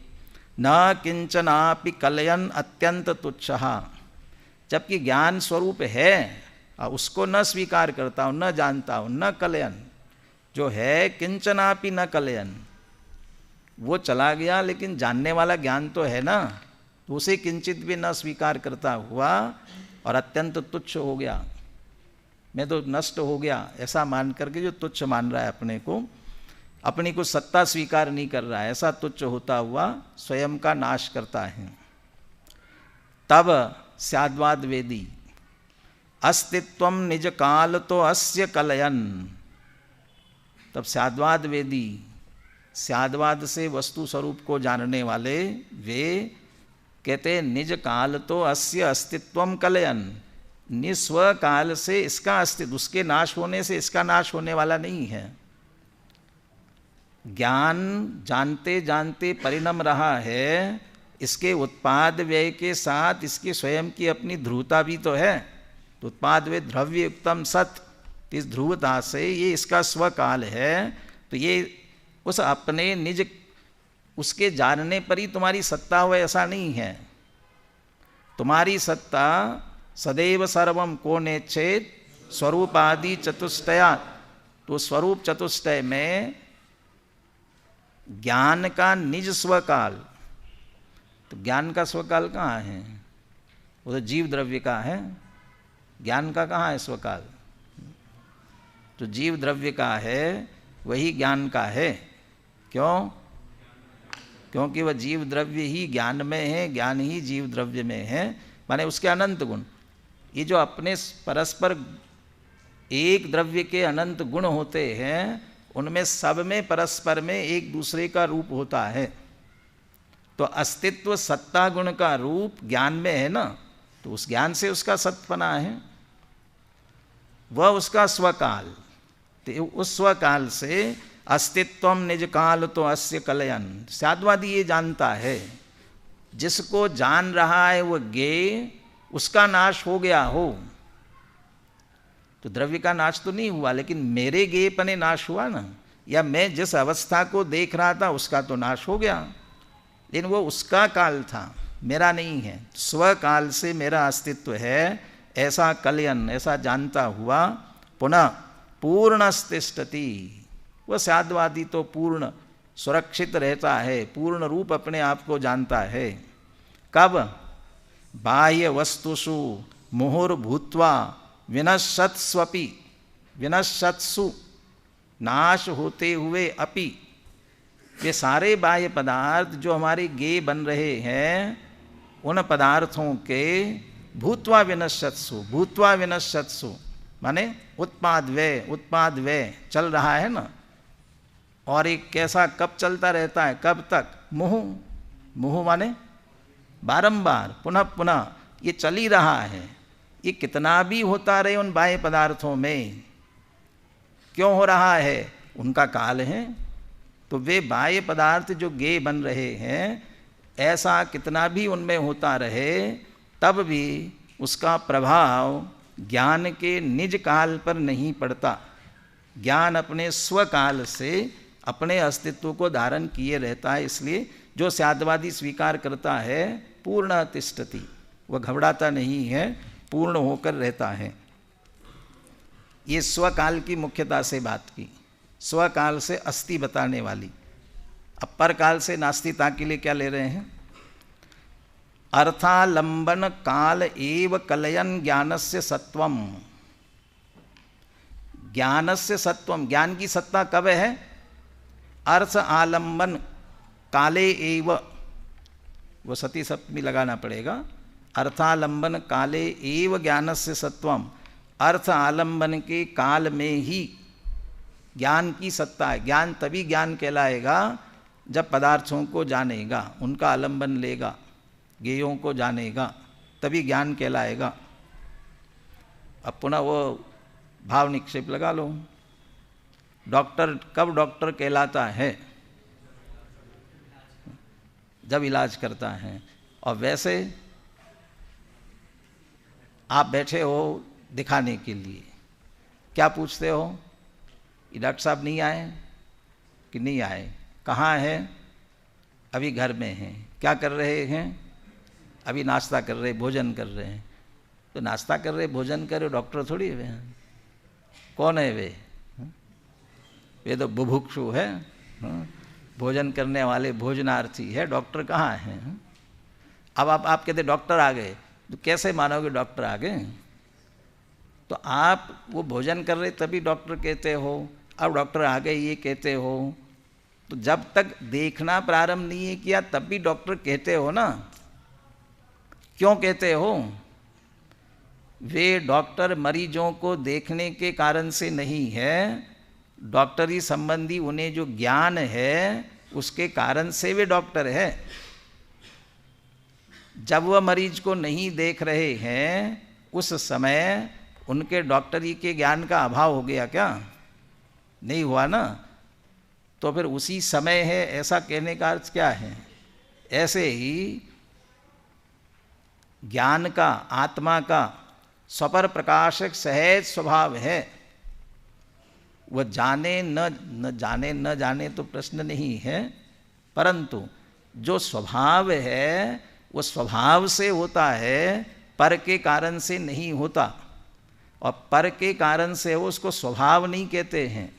न किंचनापि कलयन अत्यंत तुच्छः, जबकि ज्ञान स्वरूप है उसको न स्वीकार करता हूँ, न जानता हूँ, न कलयन जो है, किंचनापि न कलयन, वो चला गया लेकिन जानने वाला ज्ञान तो है ना, तो उसे किंचित भी न स्वीकार करता हुआ और अत्यंत तुच्छ हो गया, मैं तो नष्ट हो गया ऐसा मान करके जो तुच्छ मान रहा है अपने को, अपनी को सत्ता स्वीकार नहीं कर रहा है, ऐसा तुच्छ होता हुआ स्वयं का नाश करता है। तब स्याद्वाद वेदी अस्तित्वम निज काल तो अस्य कलयन, तब स्याद्वाद वेदी, स्याद्वाद से वस्तु स्वरूप को जानने वाले वे कहते निज काल तो अस्य अस्तित्वम कलयन, निस्व काल से इसका अस्तित्व, उसके नाश होने से इसका नाश होने वाला नहीं है। ज्ञान जानते जानते परिणम रहा है, इसके उत्पाद व्यय के साथ इसकी स्वयं की अपनी ध्रुवता भी तो है। तो उत्पाद व्यय द्रव्य युक्तम सत, इस ध्रुवता से ये इसका स्वकाल है। तो ये उस अपने निज उसके जानने पर ही तुम्हारी सत्ता हो ऐसा नहीं है। तुम्हारी सत्ता सदैव सर्वम को नेच्छेद स्वरूपादि चतुष्टया, तो स्वरूप चतुष्टय में ज्ञान का निज स्वकाल, तो ज्ञान का स्वकाल कहाँ है? वो तो जीव द्रव्य का है, ज्ञान का कहाँ है स्वकाल? तो जीव द्रव्य का है, वही ज्ञान का है। क्यों? क्योंकि वह जीव द्रव्य ही ज्ञान में है, ज्ञान ही जीव द्रव्य में है। माने उसके अनंत गुण। ये जो अपने परस्पर एक द्रव्य के अनंत गुण होते हैं, उनमें सब में परस्पर में एक दूसरे का रूप होता है। तो अस्तित्व सत्ता गुण का रूप ज्ञान में है ना, तो उस ज्ञान से उसका सत्पना है, वह उसका स्वकाल। तो उस स्वकाल से अस्तित्वम निज काल तो अस्य कलयन, साधवादी ये जानता है, जिसको जान रहा है वो ज्ञेय, उसका नाश हो गया हो तो द्रव्य का नाश तो नहीं हुआ, लेकिन मेरे ज्ञेयपने नाश हुआ ना, या मैं जिस अवस्था को देख रहा था उसका तो नाश हो गया, लेकिन वो उसका काल था, मेरा नहीं है। स्वकाल से मेरा अस्तित्व है, ऐसा कलयन, ऐसा जानता हुआ पुनः पूर्णस्तिष्ठति, वह साधवादी तो पूर्ण सुरक्षित रहता है, पूर्ण रूप अपने आप को जानता है। कब? बाह्य वस्तुषु मुहुर्भूत्वा विनश्यत्स्वपि, विनश्यत्सु नाश होते हुए अपि, ये सारे बाह्य पदार्थ जो हमारे ज्ञेय बन रहे हैं, उन पदार्थों के भूत्वा विनश्यत्सु, भूत्वा विनश्यत्सु माने उत्पाद व्यय चल रहा है ना, और एक कैसा कब चलता रहता है, कब तक? मुहु, मुहु माने बारंबार पुनः पुनः ये चल ही रहा है। ये कितना भी होता रहे उन बाह्य पदार्थों में, क्यों हो रहा है? उनका काल है। तो वे बाह्य पदार्थ जो ज्ञेय बन रहे हैं, ऐसा कितना भी उनमें होता रहे, तब भी उसका प्रभाव ज्ञान के निज काल पर नहीं पड़ता। ज्ञान अपने स्वकाल से अपने अस्तित्व को धारण किए रहता है। इसलिए जो साध्यवादी स्वीकार करता है पूर्ण तिष्ठति, वह घबराता नहीं है, पूर्ण होकर रहता है। ये स्वकाल की मुख्यता से बात की, स्वकाल से अस्ति बताने वाली। अब परकाल से नास्तिता के लिए क्या ले रहे हैं? अर्थालंबन काल एव कलयन ज्ञानस्य सत्वम, ज्ञानस्य सत्वम, ज्ञान की सत्ता कब है? अर्थ आलंबन काले एव, वो सती सप्तमी लगाना पड़ेगा। अर्थालंबन काले एव ज्ञानस्य सत्वम, अर्थ आलंबन के काल में ही ज्ञान की सत्ता है। ज्ञान तभी ज्ञान कहलाएगा जब पदार्थों को जानेगा, उनका आलंबन लेगा, ज्ञेयों को जानेगा, तभी ज्ञान कहलाएगा। अब पुनः वो भाव निक्षेप लगा लो। डॉक्टर कब डॉक्टर कहलाता है? जब इलाज करता है। और वैसे आप बैठे हो दिखाने के लिए, क्या पूछते हो? ये डॉक्टर साहब नहीं आए कि नहीं आए? कहाँ है? अभी घर में हैं। क्या कर रहे हैं? अभी नाश्ता कर रहे, भोजन कर रहे हैं। तो नाश्ता कर रहे, भोजन कर रहे, डॉक्टर थोड़ी वे हैं। कौन है वे? वे तो बुभुक्षु है, भोजन करने वाले भोजनार्थी है। डॉक्टर कहाँ हैं? अब आप कहते डॉक्टर आ गए, तो कैसे मानोगे डॉक्टर आ गए? तो आप वो भोजन कर रहे तभी डॉक्टर कहते हो, अब डॉक्टर आ गए ये कहते हो। तो जब तक देखना प्रारंभ नहीं किया तब भी डॉक्टर कहते हो ना। क्यों कहते हो? वे डॉक्टर मरीजों को देखने के कारण से नहीं है, डॉक्टरी संबंधी उन्हें जो ज्ञान है उसके कारण से वे डॉक्टर है। जब वह मरीज को नहीं देख रहे हैं उस समय उनके डॉक्टरी के ज्ञान का अभाव हो गया क्या? नहीं हुआ ना। तो फिर उसी समय है ऐसा कहने का अर्थ क्या है? ऐसे ही ज्ञान का, आत्मा का स्वपर प्रकाशक सहज स्वभाव है। वह जाने न जाने तो प्रश्न नहीं है, परंतु जो स्वभाव है वो स्वभाव से होता है, पर के कारण से नहीं होता। और पर के कारण से वो उसको स्वभाव नहीं कहते हैं,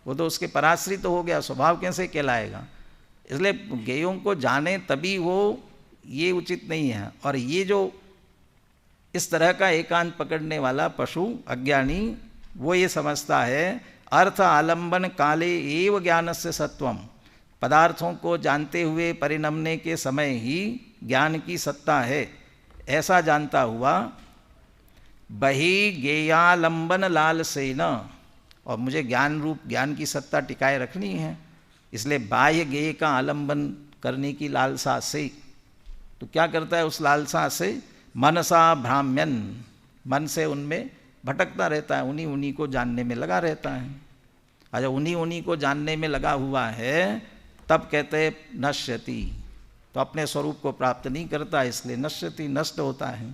वो तो उसके पराश्रित तो हो गया, स्वभाव कैसे कहलाएगा? इसलिए ज्ञेयों को जाने तभी हो, ये उचित नहीं है। और ये जो इस तरह का एकांत पकड़ने वाला पशु अज्ञानी, वो ये समझता है अर्थ आलंबन काले एव ज्ञानस्य सत्वम, पदार्थों को जानते हुए परिणमने के समय ही ज्ञान की सत्ता है, ऐसा जानता हुआ बही गेयालंबन लाल से न, और मुझे ज्ञान रूप ज्ञान की सत्ता टिकाए रखनी है, इसलिए बाह्य गेय का आलंबन करने की लालसा से, तो क्या करता है उस लालसा से, मनसा भ्राम्यन, मन से उनमें भटकता रहता है, उन्हीं उन्हीं को जानने में लगा रहता है। अच्छा, उन्हीं उन्हीं को जानने में लगा हुआ है, तब कहते हैं नश्यति, तो अपने स्वरूप को प्राप्त नहीं करता, इसलिए नश्यति, नष्ट होता है।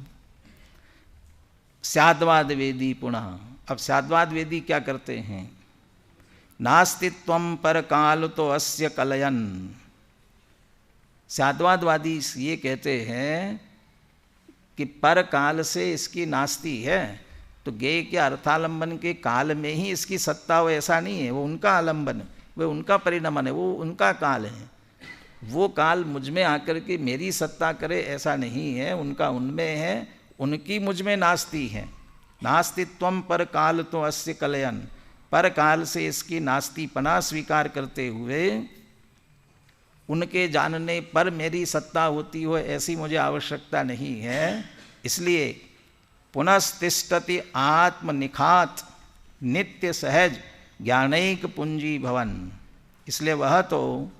स्याद्वाद वेदी पुनः, अब स्याद्वाद वेदी क्या करते हैं, नास्तित्वम पर काल तो अस्य कलयन। स्याद्वादवादी ये कहते हैं कि पर काल से इसकी नास्ति है, तो गेय के अर्थालंबन के काल में ही इसकी सत्ता हो ऐसा नहीं है, वो उनका आलंबन, वो उनका परिणमन है, वो उनका काल है। वो काल मुझ में आकर के मेरी सत्ता करे ऐसा नहीं है, उनका उनमें है, उनकी मुझ में नास्ति है। नास्तित्वम पर काल तो अस्य कलयन, पर काल से इसकी नास्तिपना स्वीकार करते हुए उनके जानने पर मेरी सत्ता होती हो ऐसी मुझे आवश्यकता नहीं है। इसलिए पुनस्तिष्ठति आत्मनिखात नित्य सहज ज्ञानैक पुंजी भवन, इसलिए वह तो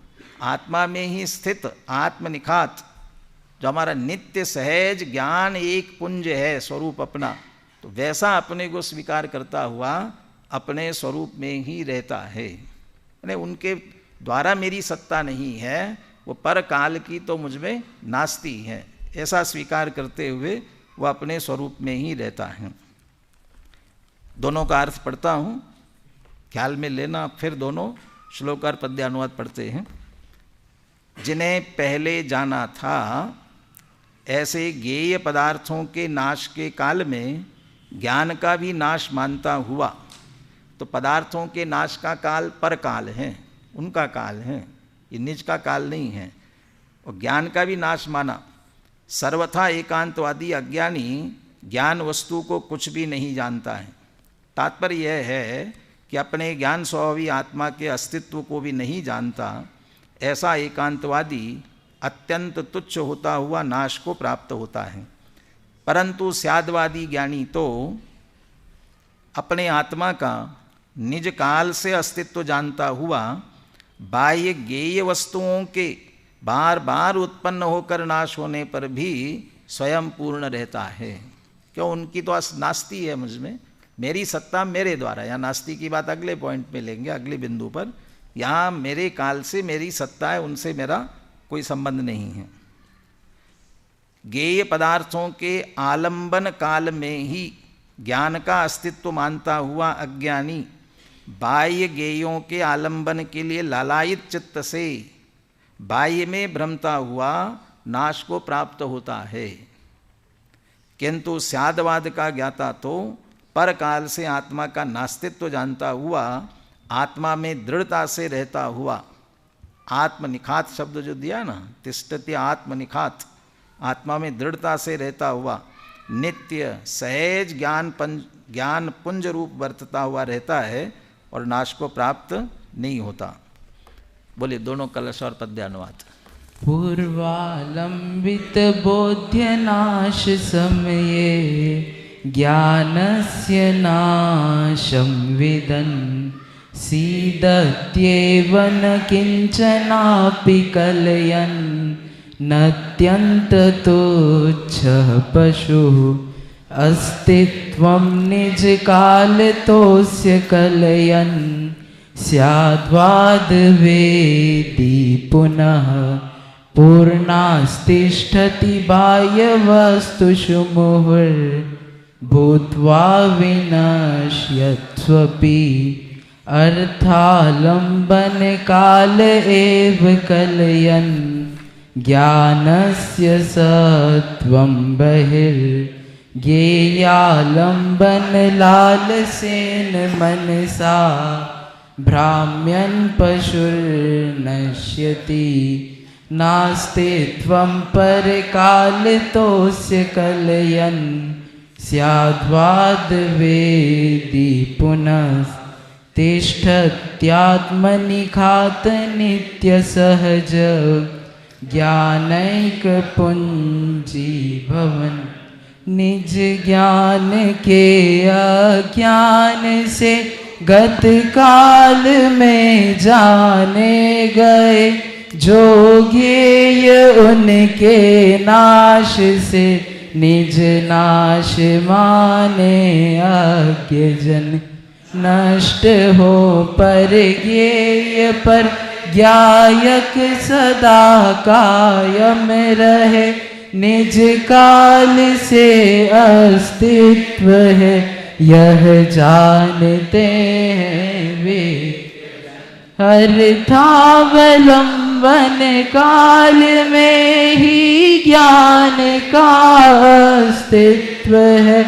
आत्मा में ही स्थित आत्मनिखात, जो हमारा नित्य सहज ज्ञान एक पुंज है स्वरूप अपना, तो वैसा अपने को स्वीकार करता हुआ अपने स्वरूप में ही रहता है। यानी उनके द्वारा मेरी सत्ता नहीं है, वो पर काल की तो मुझ में नास्ति है, ऐसा स्वीकार करते हुए वो अपने स्वरूप में ही रहता है। दोनों का अर्थ पढ़ता हूँ, ख्याल में लेना, फिर दोनों श्लोकार पद्यानुवाद पढ़ते हैं। जिन्हें पहले जाना था ऐसे गेय पदार्थों के नाश के काल में ज्ञान का भी नाश मानता हुआ, तो पदार्थों के नाश का काल पर काल है, उनका काल है, ये निज का काल नहीं है, और ज्ञान का भी नाश माना। सर्वथा एकांतवादी अज्ञानी ज्ञान वस्तु को कुछ भी नहीं जानता है। तात्पर्य यह है कि अपने ज्ञान स्वभावी आत्मा के अस्तित्व को भी नहीं जानता, ऐसा एकांतवादी अत्यंत तुच्छ होता हुआ नाश को प्राप्त होता है। परंतु स्याद्वादी ज्ञानी तो अपने आत्मा का निज काल से अस्तित्व जानता हुआ बाह्य गेय वस्तुओं के बार बार उत्पन्न होकर नाश होने पर भी स्वयं पूर्ण रहता है। क्यों, उनकी तो नास्ति है मुझ में, मेरी सत्ता मेरे द्वारा, यहाँ नास्ति की बात अगले पॉइंट में लेंगे, अगले बिंदु पर। यहाँ मेरे काल से मेरी सत्ता है, उनसे मेरा कोई संबंध नहीं है। गेय पदार्थों के आलंबन काल में ही ज्ञान का अस्तित्व मानता हुआ अज्ञानी बाह्य गेयों के आलंबन के लिए लालायित चित्त से बाह्य में भ्रमता हुआ नाश को प्राप्त होता है। किंतु स्याद्वाद का ज्ञाता तो पर काल से आत्मा का नास्तित्व जानता हुआ आत्मा में दृढ़ता से रहता हुआ, आत्मनिखात शब्द जो दिया ना, तिष्ठति आत्मनिखात, आत्मा में दृढ़ता से रहता हुआ नित्य सहज ज्ञान पुंज रूप वर्तता हुआ रहता है और नाश को प्राप्त नहीं होता। बोलिए दोनों कलश और पद्यानुवाद। पूर्वालंबित बोध्य नाश समये ज्ञानस्य नाशं विदन् सीदत्येव न किंचनापि कलयन् नत्यन्ततुच्छः पशुः अस्तित्वं निजकालतोऽस्य कलयन् स्याद्वाद वेदी पुनः पूर्णास्तिष्ठति बाह्यवस्तुषु मुहुर्भूत्वा विनश्यत्स्वपि अर्थालंबन काल एव कलयन् ज्ञानस्य सत्वं बहिर्ज्ञेयालंबन लालसेन मनसा भ्राम्यन् पशुर्नश्यति नास्ति त्वं परकालतोऽस्य कलयन् स्याद्वाद वेदी पुनस्तिष्ठत्यात्मनिखात नित्यसहज ज्ञानैक पुंजी भवन। निज ज्ञान के अज्ञान से गत काल में जाने गए, जो ज्ञेय उनके नाश से निज नाश माने अज्ञ जन। नष्ट हो पर ज्ञेय पर ज्ञायक सदा कायम रहे, निज काल से अस्तित्व है यह जानते हैं वे। अर्थावलंबन काल में ही ज्ञान का अस्तित्व है,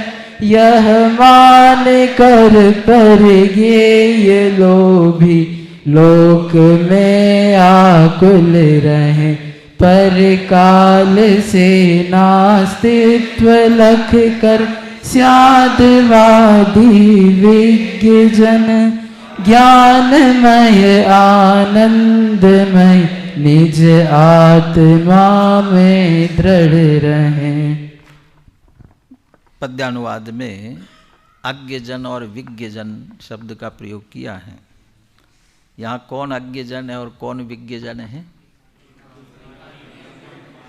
यह मान कर पर ज्ञेय लोभी लोक में आकुल रहे। पर काल से नास्तित्व लख कर स्यादवादी विज्ञ जन। ज्ञानमय आनंदमय निज आत्मा में दृढ़ रहे। पद्यानुवाद में अज्ञजन और विज्ञजन शब्द का प्रयोग किया है। यहाँ कौन अज्ञजन है और कौन विज्ञजन है?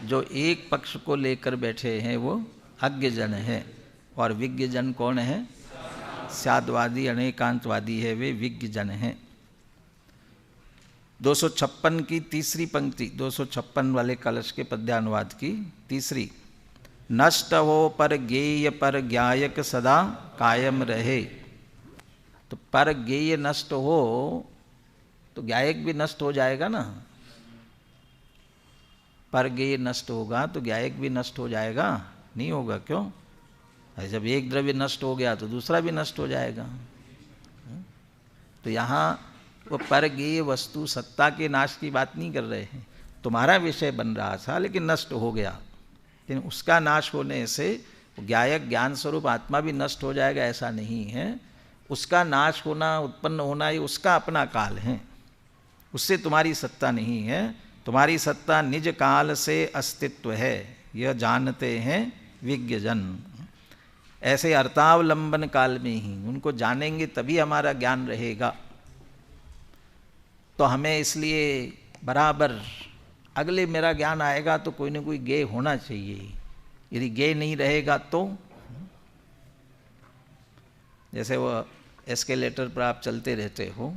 जो एक पक्ष को लेकर बैठे हैं वो अज्ञजन है, और विज्ञजन कौन है? स्यादवादी अनेकांतवादी है, वे विज्ञजन हैं। 256 की तीसरी पंक्ति, 256 वाले कलश के पद्यानुवाद की तीसरी। नष्ट हो पर ज्ञेय पर ज्ञायक सदा कायम रहे। तो पर ज्ञेय नष्ट हो तो ज्ञायक भी नष्ट हो जाएगा ना। पर ज्ञेय नष्ट होगा तो ज्ञायक भी नष्ट हो जाएगा? नहीं होगा। क्यों? जब एक द्रव्य नष्ट हो गया तो दूसरा भी नष्ट हो जाएगा। तो यहाँ वो पर ज्ञेय वस्तु सत्ता के नाश की बात नहीं कर रहे हैं। तुम्हारा विषय बन रहा था लेकिन नष्ट हो गया, लेकिन उसका नाश होने से ज्ञायक ज्ञान स्वरूप आत्मा भी नष्ट हो जाएगा ऐसा नहीं है। उसका नाश होना, उत्पन्न होना, ये उसका अपना काल है, उससे तुम्हारी सत्ता नहीं है। तुम्हारी सत्ता निज काल से अस्तित्व है, यह जानते हैं विज्ञजन। ऐसे अर्थावलंबन काल में ही उनको जानेंगे तभी हमारा ज्ञान रहेगा। तो हमें इसलिए बराबर अगले मेरा ज्ञान आएगा तो कोई ना कोई ज्ञेय होना चाहिए। यदि ज्ञेय नहीं रहेगा तो, जैसे वो एस्केलेटर पर आप चलते रहते हो,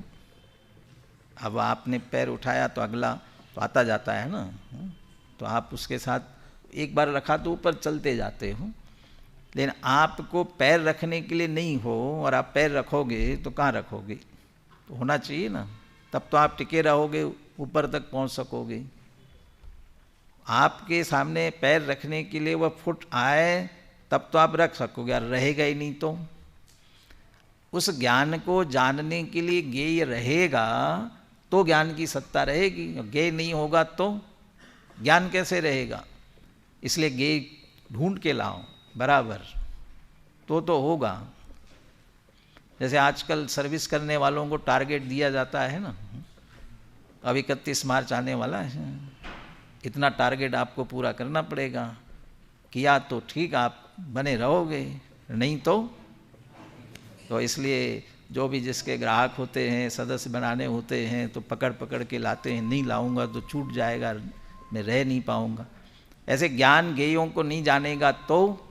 अब आपने पैर उठाया तो अगला तो आता जाता है ना, तो आप उसके साथ एक बार रखा तो ऊपर चलते जाते हो। लेकिन आपको पैर रखने के लिए नहीं हो और आप पैर रखोगे तो कहाँ रखोगे? तो होना चाहिए ना, तब तो आप टिके रहोगे, ऊपर तक पहुँच सकोगे। आपके सामने पैर रखने के लिए वह फुट आए तब तो आप रख सकोगे, और रहेगा ही नहीं तो। उस ज्ञान को जानने के लिए ज्ञेय रहेगा तो ज्ञान की सत्ता रहेगी। ज्ञेय नहीं होगा तो ज्ञान कैसे रहेगा? इसलिए ज्ञेय ढूंढ के लाओ बराबर, तो होगा। जैसे आजकल सर्विस करने वालों को टारगेट दिया जाता है ना, अब 31 मार्च आने वाला है, इतना टारगेट आपको पूरा करना पड़ेगा। किया तो ठीक, आप बने रहोगे, नहीं तो इसलिए जो भी जिसके ग्राहक होते हैं, सदस्य बनाने होते हैं, तो पकड़ पकड़ के लाते हैं। नहीं लाऊंगा तो छूट जाएगा, मैं रह नहीं पाऊंगा। ऐसे ज्ञान ज्ञेयों को नहीं जानेगा तो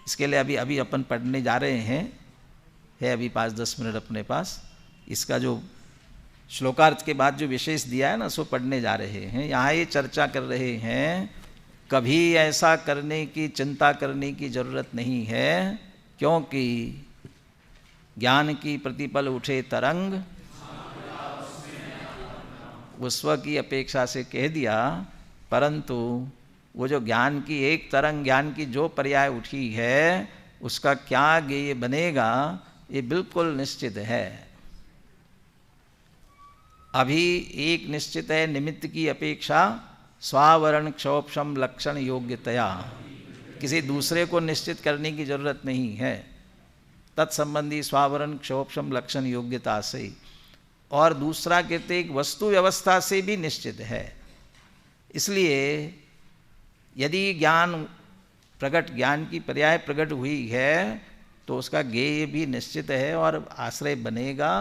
इसके लिए अभी अपन पढ़ने जा रहे हैं, है अभी 5-10 मिनट अपने पास। इसका जो श्लोकार्थ के बाद जो विशेष दिया है ना, सो पढ़ने जा रहे हैं। यहाँ ये चर्चा कर रहे हैं, कभी ऐसा करने की चिंता करने की जरूरत नहीं है, क्योंकि ज्ञान की प्रतिपल उठे तरंग, वो स्व की अपेक्षा से कह दिया, परंतु वो जो ज्ञान की एक तरंग, ज्ञान की जो पर्याय उठी है, उसका क्या ज्ञेय बनेगा ये बिल्कुल निश्चित है। अभी एक निश्चित है, निमित्त की अपेक्षा स्वावरण क्षोभम लक्षण योग्यतया, किसी दूसरे को निश्चित करने की जरूरत नहीं है। तत्संबंधी स्वावरण क्षोभम लक्षण योग्यता से, और दूसरा कहते एक वस्तु व्यवस्था से भी निश्चित है। इसलिए यदि ज्ञान की पर्याय प्रकट हुई है तो उसका ज्ञेय भी निश्चित है और आश्रय बनेगा,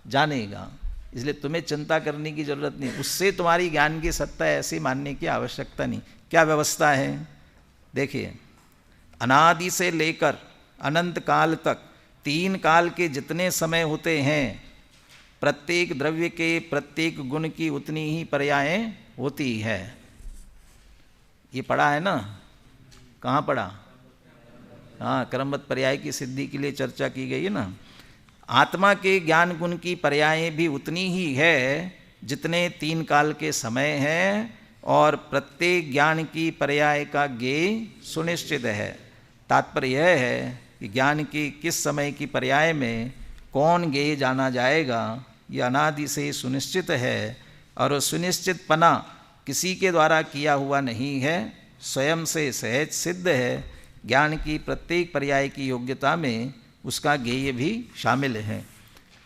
जानेगा। इसलिए तुम्हें चिंता करने की जरूरत नहीं, उससे तुम्हारी ज्ञान की सत्ता है ऐसे मानने की आवश्यकता नहीं। क्या व्यवस्था है देखिए, अनादि से लेकर अनंत काल तक 3 काल के जितने समय होते हैं, प्रत्येक द्रव्य के प्रत्येक गुण की उतनी ही पर्यायें होती है। ये पढ़ा है ना? कहाँ पढ़ा? हाँ, क्रमबद्ध पर्याय की सिद्धि के लिए चर्चा की गई है ना। आत्मा के ज्ञान गुण की पर्यायें भी उतनी ही है जितने 3 काल के समय हैं, और प्रत्येक ज्ञान की पर्याय का ज्ञेय सुनिश्चित है। तात्पर्य यह है कि ज्ञान की किस समय की पर्याय में कौन ज्ञेय जाना जाएगा, यह अनादि से सुनिश्चित है, और सुनिश्चितपना किसी के द्वारा किया हुआ नहीं है, स्वयं से सहज सिद्ध है। ज्ञान की प्रत्येक पर्याय की योग्यता में उसका ज्ञेय भी शामिल है।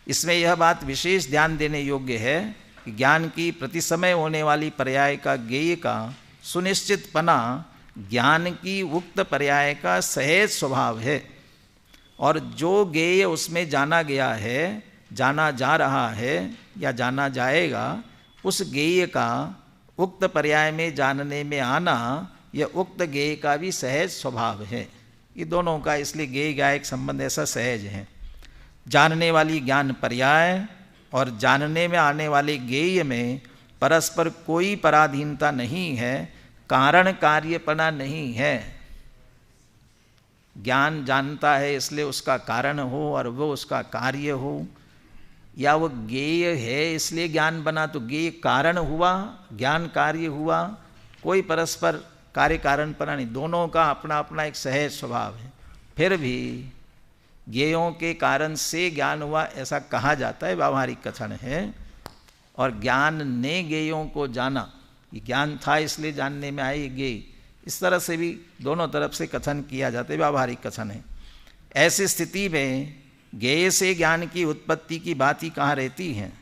इसमें यह बात विशेष ध्यान देने योग्य है कि ज्ञान की प्रति समय होने वाली पर्याय का ज्ञेय का सुनिश्चितपना ज्ञान की उक्त पर्याय का सहज स्वभाव है, और जो ज्ञेय उसमें जाना गया है, जाना जा रहा है या जाना जाएगा, उस ज्ञेय का उक्त पर्याय में जानने में आना यह उक्त ज्ञेय का भी सहज स्वभाव है। ये दोनों का इसलिए ज्ञेय ज्ञायक संबंध ऐसा सहज है। जानने वाली ज्ञान पर्याय और जानने में आने वाले ज्ञेय में परस्पर कोई पराधीनता नहीं है, कारण कार्यपना नहीं है। ज्ञान जानता है इसलिए उसका कारण हो और वो उसका कार्य हो, या वो ज्ञेय है इसलिए ज्ञान बना तो ज्ञेय कारण हुआ, ज्ञान कार्य हुआ। कोई परस्पर कार्य कारण पना नहीं, दोनों का अपना अपना एक सहज स्वभाव है। फिर भी ज्ञेयों के कारण से ज्ञान हुआ ऐसा कहा जाता है, व्यावहारिक कथन है। और ज्ञान ने ज्ञेयों को जाना, ये ज्ञान था इसलिए जानने में आए ज्ञेय, इस तरह से भी दोनों तरफ से कथन किया जाता है, व्यावहारिक कथन है। ऐसी स्थिति में ज्ञेय से ज्ञान की उत्पत्ति की बात ही कहाँ रहती है,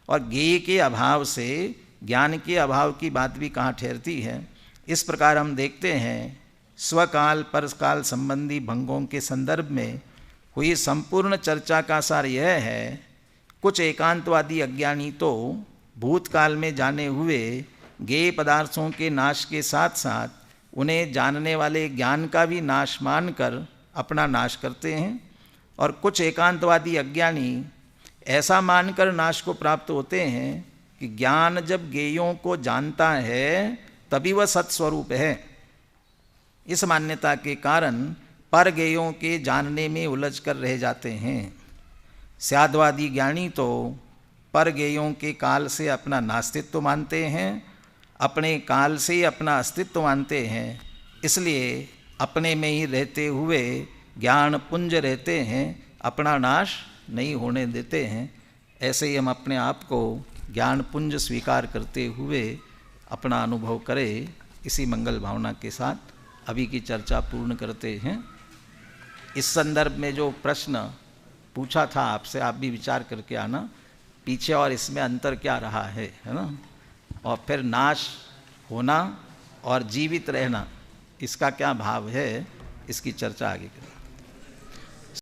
और ज्ञेय के अभाव से ज्ञान के अभाव की बात भी कहाँ ठहरती है। इस प्रकार हम देखते हैं स्वकाल परकाल संबंधी भंगों के संदर्भ में हुई संपूर्ण चर्चा का सार यह है, कुछ एकांतवादी अज्ञानी तो भूतकाल में जाने हुए ज्ञेय पदार्थों के नाश के साथ साथ उन्हें जानने वाले ज्ञान का भी नाश मानकर अपना नाश करते हैं, और कुछ एकांतवादी अज्ञानी ऐसा मानकर नाश को प्राप्त होते हैं कि ज्ञान जब ज्ञेयों को जानता है तभी वह सत्स्वरूप है। इस मान्यता के कारण पर ज्ञेयों के जानने में उलझ कर रह जाते हैं। स्याद्वादी ज्ञानी तो पर ज्ञेयों के काल से अपना नास्तित्व मानते हैं, अपने काल से अपना अस्तित्व मानते हैं, इसलिए अपने में ही रहते हुए ज्ञान पुंज रहते हैं, अपना नाश नहीं होने देते हैं। ऐसे ही हम अपने आप को ज्ञान पुंज स्वीकार करते हुए अपना अनुभव करें। इसी मंगल भावना के साथ अभी की चर्चा पूर्ण करते हैं। इस संदर्भ में जो प्रश्न पूछा था आपसे, आप भी विचार करके आना पीछे और इसमें अंतर क्या रहा है ना, और फिर नाश होना और जीवित रहना इसका क्या भाव है, इसकी चर्चा आगे करें।